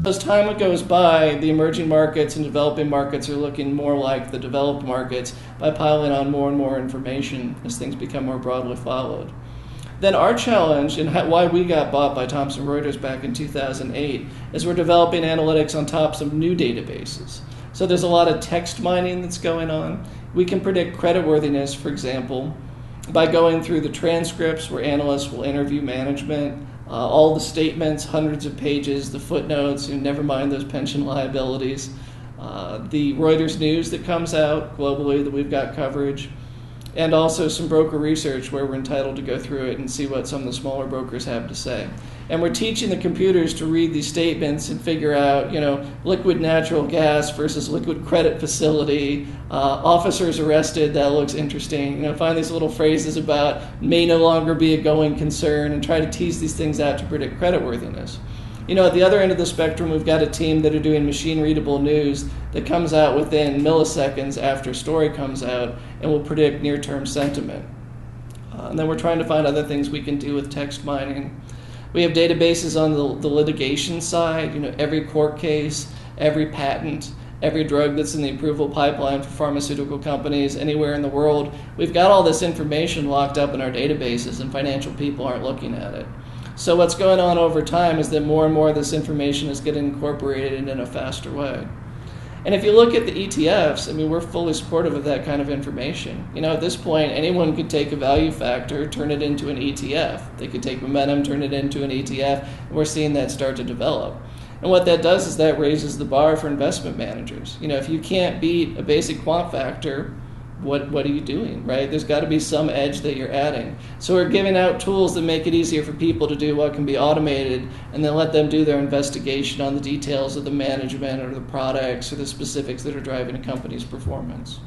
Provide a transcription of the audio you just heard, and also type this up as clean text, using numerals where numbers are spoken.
As time goes by, the emerging markets and developing markets are looking more like the developed markets by piling on more and more information as things become more broadly followed. Then our challenge, and why we got bought by Thomson Reuters back in 2008, is we're developing analytics on top of new databases. So there's a lot of text mining that's going on. We can predict creditworthiness, for example, by going through the transcripts where analysts will interview management, all the statements, hundreds of pages, the footnotes, never mind those pension liabilities, the Reuters news that comes out globally that we've got coverage, and also some broker research where we're entitled to go through it and see what some of the smaller brokers have to say. And we're teaching the computers to read these statements and figure out, liquid natural gas versus liquid credit facility, officers arrested, that looks interesting. Find these little phrases about may no longer be a going concern and try to tease these things out to predict creditworthiness. At the other end of the spectrum, we've got a team that are doing machine-readable news that comes out within milliseconds after a story comes out and will predict near-term sentiment. And then we're trying to find other things we can do with text mining. We have databases on the litigation side, every court case, every patent, every drug that's in the approval pipeline for pharmaceutical companies anywhere in the world. We've got all this information locked up in our databases, and financial people aren't looking at it. So what's going on over time is that more and more of this information is getting incorporated in a faster way. And if you look at the ETFs, we're fully supportive of that kind of information. At this point, anyone could take a value factor, turn it into an ETF. They could take momentum, turn it into an ETF, and we're seeing that start to develop. And what that does is that raises the bar for investment managers. If you can't beat a basic quant factor, what are you doing, right? There's got to be some edge that you're adding. So we're giving out tools that make it easier for people to do what can be automated, and then let them do their investigation on the details of the management or the products or the specifics that are driving a company's performance.